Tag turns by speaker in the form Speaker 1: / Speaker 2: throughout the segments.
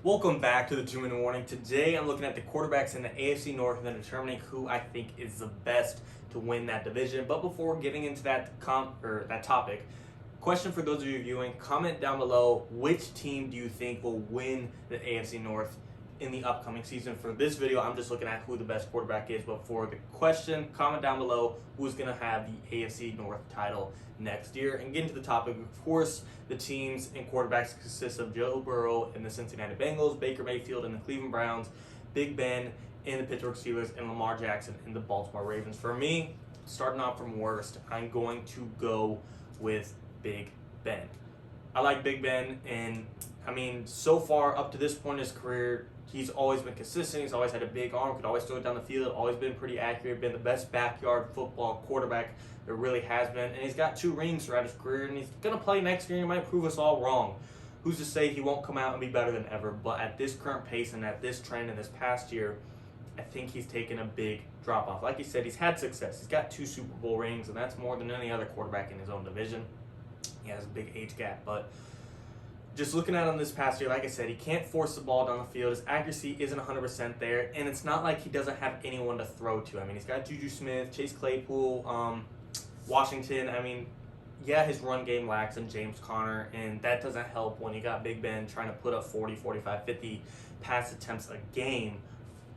Speaker 1: Welcome back to the 2-Minute Warning. Today I'm looking at the quarterbacks in the AFC North and then determining who I think is the best to win that division. But before getting into that topic, question for those of you viewing, comment down below which team do you think will win the AFC North in the upcoming season. For this video, I'm just looking at who the best quarterback is, but for the question, comment down below who's going to have the AFC North title next year. And getting to the topic, of course, the teams and quarterbacks consist of Joe Burrow and the Cincinnati Bengals, Baker Mayfield and the Cleveland Browns, Big Ben and the Pittsburgh Steelers, and Lamar Jackson and the Baltimore Ravens. For me, starting off from worst, I'm going to go with Big Ben. I like Big Ben, and so far up to this point in his career, he's always been consistent. He's always had a big arm, could always throw it down the field, always been pretty accurate, been the best backyard football quarterback there really has been. And he's got 2 rings throughout his career, and he's going to play next year, and he might prove us all wrong. Who's to say he won't come out and be better than ever? But at this current pace and at this trend in this past year, I think he's taken a big drop off. Like he said, he's had success. He's got 2 Super Bowl rings, and that's more than any other quarterback in his own division. He has a big age gap, but just looking at him this past year, like I said, he can't force the ball down the field. His accuracy isn't 100% there, and it's not like he doesn't have anyone to throw to. He's got Juju Smith, Chase Claypool, Washington. His run game lacks in James Conner, and that doesn't help when you got Big Ben trying to put up 40, 45, 50 pass attempts a game.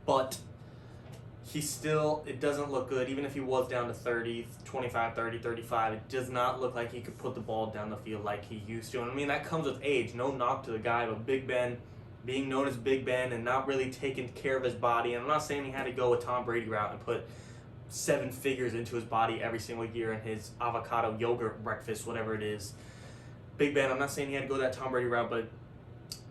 Speaker 1: But it doesn't look good. Even if he was down to 30, 25, 30, 35, it does not look like he could put the ball down the field like he used to. And that comes with age. No knock to the guy, but Big Ben, being known as Big Ben and not really taking care of his body. And I'm not saying he had to go a Tom Brady route and put 7 figures into his body every single year in his avocado yogurt breakfast, whatever it is. Big Ben, I'm not saying he had to go that Tom Brady route, but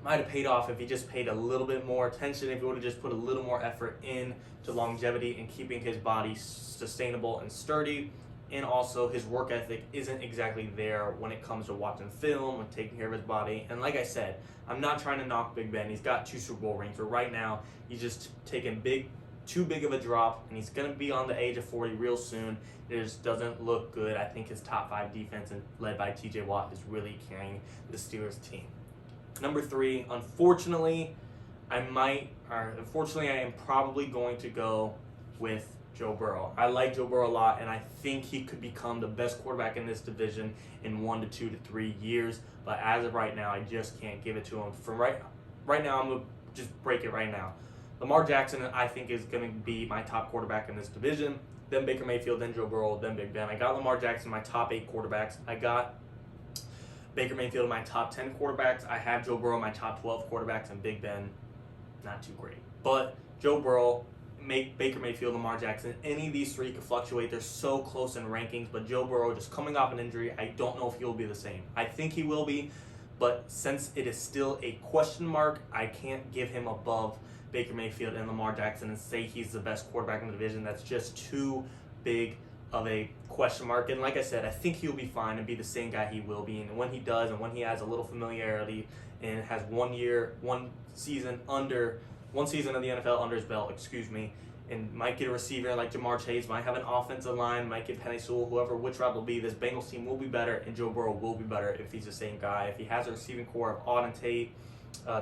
Speaker 1: might have paid off if he just paid a little bit more attention, if he would have just put a little more effort in to longevity and keeping his body sustainable and sturdy. And also, his work ethic isn't exactly there when it comes to watching film and taking care of his body. And like I said, I'm not trying to knock Big Ben. He's got 2 Super Bowl rings, but right now he's just taking too big of a drop, and he's going to be on the age of 40 real soon. It just doesn't look good. I think his top 5 defense, led by TJ Watt, is really carrying the Steelers team. Number 3, unfortunately, I am probably going to go with Joe Burrow. I like Joe Burrow a lot, and I think he could become the best quarterback in this division in 1 to 2 to 3 years. But as of right now, I just can't give it to him. From right now, I'm going to just break it right now. Lamar Jackson, I think, is going to be my top quarterback in this division. Then Baker Mayfield, then Joe Burrow, then Big Ben. I got Lamar Jackson in my top 8 quarterbacks. I got Baker Mayfield in my top 10 quarterbacks. I have Joe Burrow in my top 12 quarterbacks, and Big Ben, not too great. But Joe Burrow, Baker Mayfield, Lamar Jackson, any of these 3 could fluctuate. They're so close in rankings, but Joe Burrow, just coming off an injury, I don't know if he'll be the same. I think he will be, but since it is still a question mark, I can't give him above Baker Mayfield and Lamar Jackson and say he's the best quarterback in the division. That's just too big of a question mark. And like I said, I think he'll be fine and be the same guy he will be. And when he does, and when he has a little familiarity and has one season of the NFL under his belt, and might get a receiver like Jamar Chase, might have an offensive line, might get Penei Sewell, which route will be, this Bengals team will be better, and Joe Burrow will be better if he's the same guy. If he has a receiving core of Auden Tate,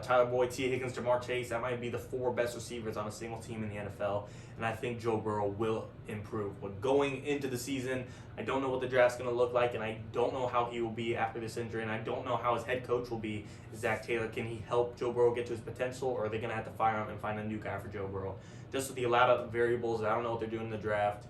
Speaker 1: Tyler Boyd, T. Higgins, Jamar Chase, that might be the 4 best receivers on a single team in the NFL, and I think Joe Burrow will improve. But going into the season, I don't know what the draft's going to look like, and I don't know how he will be after this injury, and I don't know how his head coach will be, Zach Taylor. Can he help Joe Burrow get to his potential, or are they going to have to fire him and find a new guy for Joe Burrow? Just with the lot of variables, I don't know what they're doing in the draft.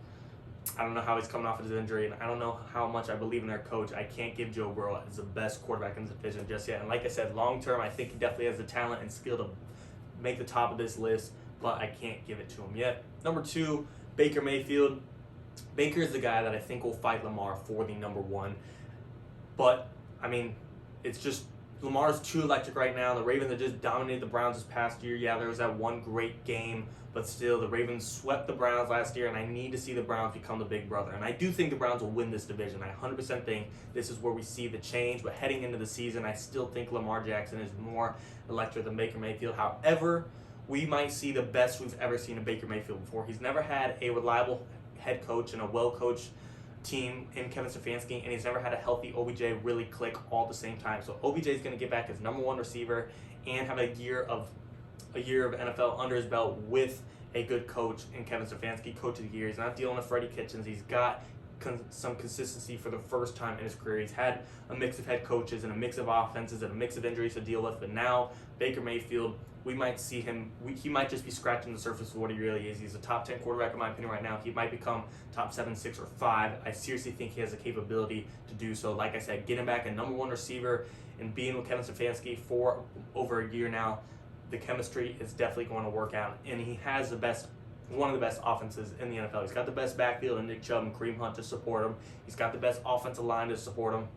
Speaker 1: I don't know how he's coming off of his injury, and I don't know how much I believe in their coach. I can't give Joe Burrow as the best quarterback in the division just yet. And like I said, long term, I think he definitely has the talent and skill to make the top of this list, but I can't give it to him yet. Number 2, Baker Mayfield. Baker is the guy that I think will fight Lamar for the number 1. But, it's just Lamar's too electric right now. The Ravens have just dominated the Browns this past year. Yeah, there was that one great game, but still, the Ravens swept the Browns last year, and I need to see the Browns become the big brother. And I do think the Browns will win this division. I 100% think this is where we see the change. But heading into the season, I still think Lamar Jackson is more electric than Baker Mayfield. However, we might see the best we've ever seen of Baker Mayfield before. He's never had a reliable head coach and a well-coached team in Kevin Stefanski, and he's never had a healthy OBJ really click all at the same time. So OBJ is going to get back his number 1 receiver, and have a year of NFL under his belt with a good coach and Kevin Stefanski, coach of the year. He's not dealing with Freddie Kitchens. He's got some consistency for the first time in his career. He's had a mix of head coaches and a mix of offenses and a mix of injuries to deal with, but now Baker Mayfield, we might see him, he might just be scratching the surface of what he really is. He's a top 10 quarterback in my opinion right now. He might become top 7, 6, or 5. I seriously think he has the capability to do so. Like I said, getting back a number 1 receiver and being with Kevin Stefanski for over a year now, the chemistry is definitely going to work out, and he has one of the best offenses in the NFL. He's got the best backfield in Nick Chubb and Kareem Hunt to support him. He's got the best offensive line to support him.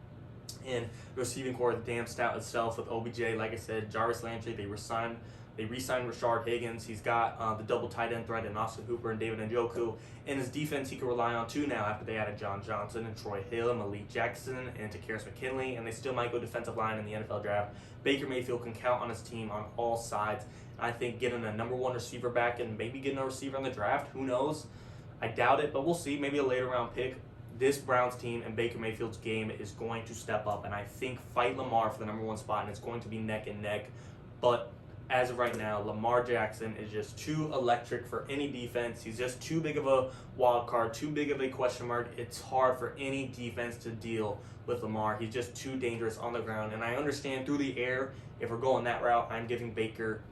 Speaker 1: And the receiving core is damn stout itself with OBJ. Like I said, Jarvis Landry, they re-signed Rashard Higgins. He's got the double tight end threat in Austin Hooper and David Njoku. And his defense he can rely on too now after they added John Johnson and Troy Hill and Malik Jackson and Takarius McKinley. And they still might go defensive line in the NFL draft. Baker Mayfield can count on his team on all sides. I think getting a number 1 receiver back and maybe getting a receiver in the draft, who knows? I doubt it, but we'll see. Maybe a later round pick. This Browns team and Baker Mayfield's game is going to step up, and I think fight Lamar for the number 1 spot, and it's going to be neck and neck. But as of right now, Lamar Jackson is just too electric for any defense. He's just too big of a wild card, too big of a question mark. It's hard for any defense to deal with Lamar. He's just too dangerous on the ground, and I understand through the air, if we're going that route, I'm giving Baker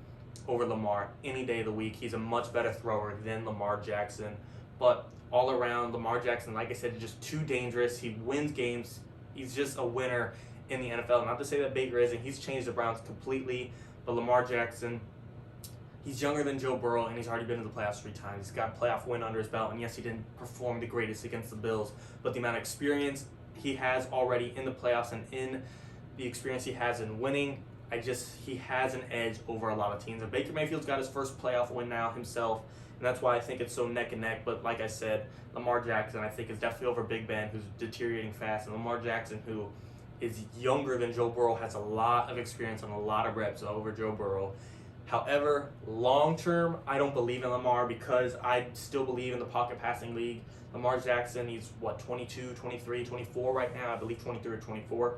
Speaker 1: over Lamar any day of the week. He's a much better thrower than Lamar Jackson. But all around, Lamar Jackson, like I said, is just too dangerous. He wins games. He's just a winner in the NFL. Not to say that Baker isn't. He's changed the Browns completely. But Lamar Jackson, he's younger than Joe Burrow, and he's already been to the playoffs 3 times. He's got a playoff win under his belt. And yes, he didn't perform the greatest against the Bills. But the amount of experience he has already in the playoffs and in the experience he has in winning, he has an edge over a lot of teams. And Baker Mayfield's got his first playoff win now himself, and that's why I think it's so neck and neck. But like I said, Lamar Jackson, I think, is definitely over Big Ben, who's deteriorating fast. And Lamar Jackson, who is younger than Joe Burrow, has a lot of experience and a lot of reps over Joe Burrow. However, long term, I don't believe in Lamar because I still believe in the pocket passing league. Lamar Jackson, he's 22, 23, 24 right now, I believe 23 or 24.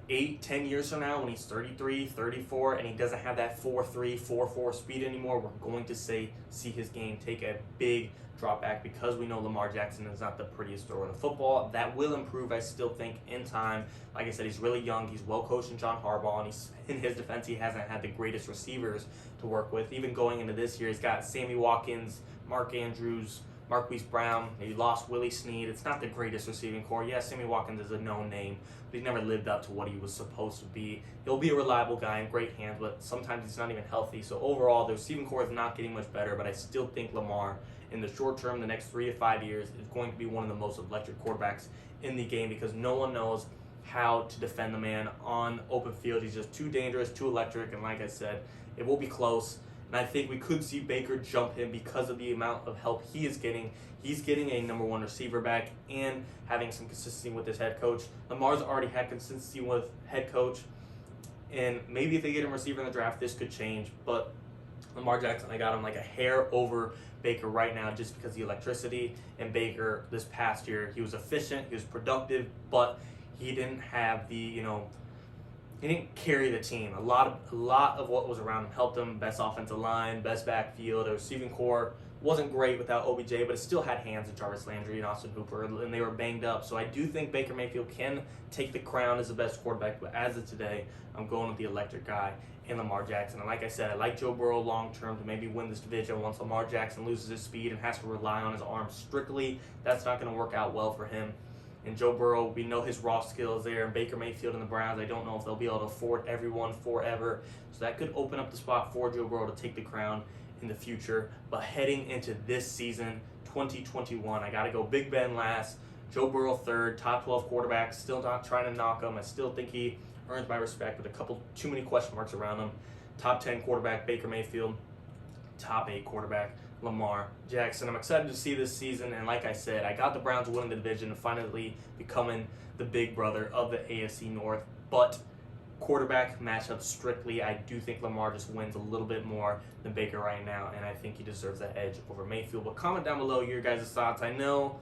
Speaker 1: 8-10 years from now, when he's 33, 34, and he doesn't have that 4.3, 4.4 speed anymore, we're going to see his game take a big drop back because we know Lamar Jackson is not the prettiest thrower in the football. That will improve, I still think, in time. Like I said, he's really young. He's well coached in John Harbaugh, and in his defense, he hasn't had the greatest receivers to work with. Even going into this year, he's got Sammy Watkins, Mark Andrews, Marquise Brown. He lost Willie Snead. It's not the greatest receiving core. Yes, Sammy Watkins is a known name, but he never lived up to what he was supposed to be. He'll be a reliable guy in great hands, but sometimes he's not even healthy. So overall, the receiving core is not getting much better, but I still think Lamar, in the short term, the next 3 to 5 years, is going to be one of the most electric quarterbacks in the game because no one knows how to defend the man on open field. He's just too dangerous, too electric, and like I said, it will be close. And I think we could see Baker jump him because of the amount of help he is getting. He's getting a number 1 receiver back and having some consistency with his head coach. Lamar's already had consistency with head coach. And maybe if they get him receiver in the draft, this could change. But Lamar Jackson, I got him like a hair over Baker right now just because of the electricity. And Baker, this past year, he was efficient, he was productive, but he didn't have the, he didn't carry the team. A lot of what was around him helped him. Best offensive line, best backfield, a receiving core. Wasn't great without OBJ, but it still had hands of Jarvis Landry and Austin Hooper, and they were banged up. So I do think Baker Mayfield can take the crown as the best quarterback, but as of today, I'm going with the electric guy in Lamar Jackson. And like I said, I like Joe Burrow long term to maybe win this division once Lamar Jackson loses his speed and has to rely on his arm strictly. That's not going to work out well for him. And Joe Burrow, we know his raw skills there. And Baker Mayfield and the Browns, I don't know if they'll be able to afford everyone forever. So that could open up the spot for Joe Burrow to take the crown in the future. But heading into this season, 2021, I got to go Big Ben last, Joe Burrow third, top 12 quarterback. Still not trying to knock him. I still think he earns my respect with a couple too many question marks around him. Top 10 quarterback, Baker Mayfield. Top 8 quarterback, Lamar Jackson. I'm excited to see this season, and like I said, I got the Browns winning the division and finally becoming the big brother of the AFC North. But quarterback matchup strictly, I do think Lamar just wins a little bit more than Baker right now, and I think he deserves that edge over Mayfield. But comment down below your guys' thoughts. I know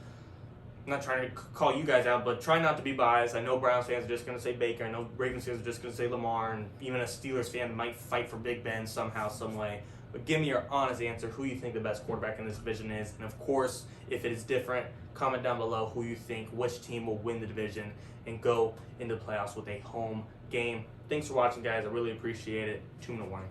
Speaker 1: I'm not trying to call you guys out, but try not to be biased. I know Browns fans are just going to say Baker. I know Ravens fans are just going to say Lamar, and even a Steelers fan might fight for Big Ben somehow, some way. But give me your honest answer, who you think the best quarterback in this division is. And of course, if it is different, comment down below who you think, which team will win the division and go into the playoffs with a home game. Thanks for watching, guys. I really appreciate it. 2-minute warning.